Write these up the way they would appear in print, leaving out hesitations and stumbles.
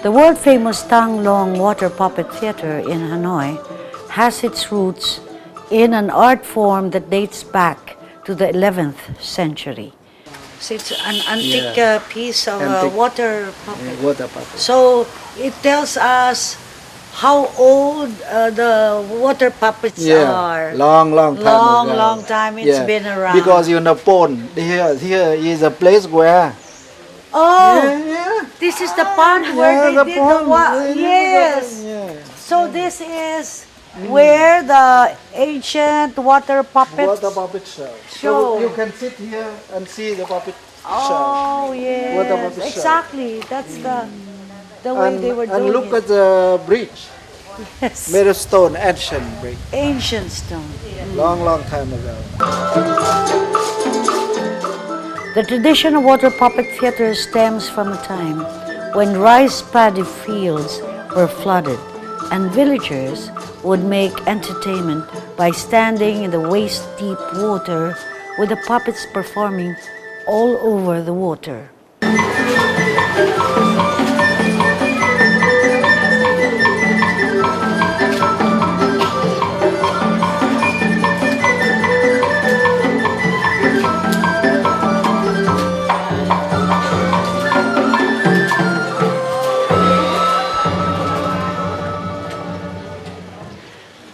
The world-famous Thang water puppet theater in Hanoi has its roots in an art form that dates back to the 11th century. So it's an antique piece of water puppet. Water puppet. So it tells us how old the water puppets are. Long time ago. Long time it's been around. Because in the pond, here is a place where. Oh, this is the pond where they did the water. Yes. So this is where the ancient water puppets show. show. So you can sit here and see the puppet show. Oh yes, Water puppet exactly. That's the way they were doing And look it. at the bridge. Yes. Made of stone, ancient bridge. Ancient stone. Long time ago. The tradition of water puppet theater stems from a time when rice paddy fields were flooded and villagers would make entertainment by standing in the waist-deep water with the puppets performing all over the water.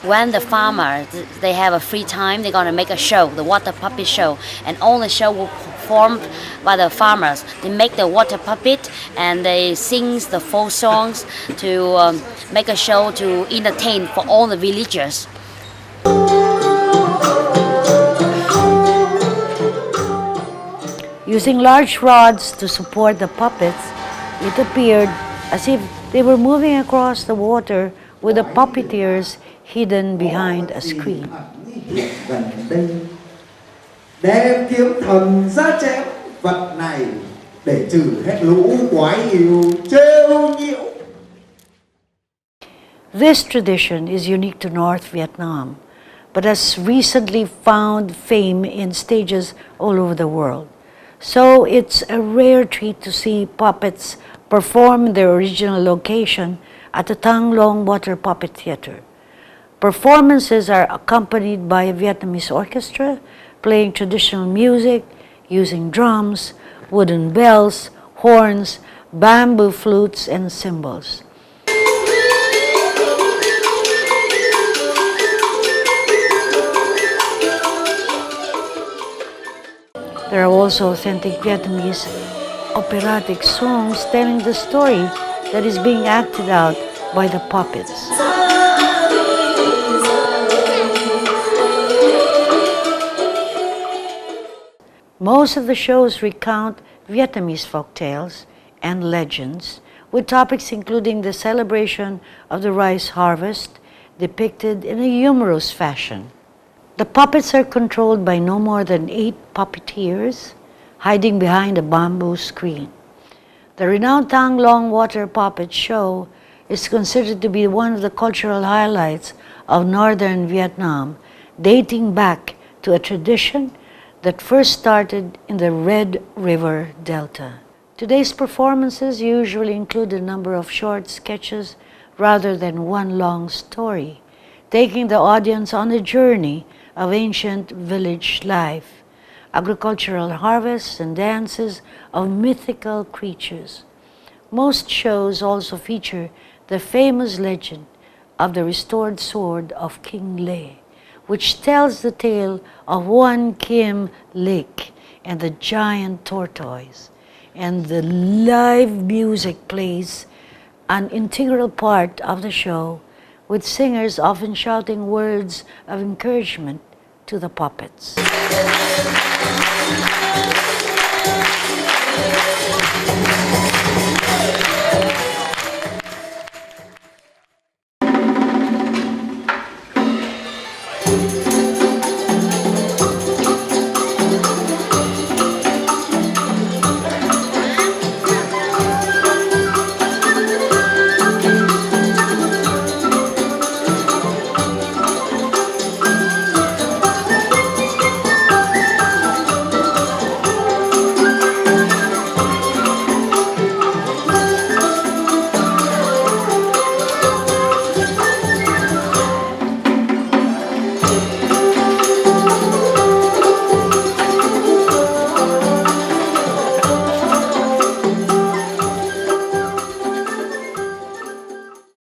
When the farmers, they have a free time, they're going to make a show, the water puppet show. And all the show will performed by the farmers. They make the water puppet and they sing the folk songs to make a show to entertain for all the villagers. Using large rods to support the puppets, it appeared as if they were moving across the water with the puppeteers hidden behind a screen. Đem kiếm thần ra chém vật này để trừ hết lũ quái yêu trêu nhiễu. This tradition is unique to North Vietnam, but has recently found fame in stages all over the world. So it's a rare treat to see puppets perform in their original location at the Thang Long Water Puppet Theater. Performances are accompanied by a Vietnamese orchestra playing traditional music using drums, wooden bells, horns, bamboo flutes, and cymbals. There are also authentic Vietnamese operatic songs telling the story that is being acted out by the puppets. Most of the shows recount Vietnamese folktales and legends, with topics including the celebration of the rice harvest, depicted in a humorous fashion. The puppets are controlled by no more than 8 puppeteers, hiding behind a bamboo screen. The renowned Thang Long Water Puppet Show is considered to be one of the cultural highlights of northern Vietnam, dating back to a tradition that first started in the Red River Delta. Today's performances usually include a number of short sketches rather than one long story, taking the audience on a journey of ancient village life, agricultural harvests, and dances of mythical creatures. Most shows also feature the famous legend of the restored sword of King Lê, which tells the tale of one Kim Lick and the giant tortoise. And the live music plays an integral part of the show, with singers often shouting words of encouragement to the puppets.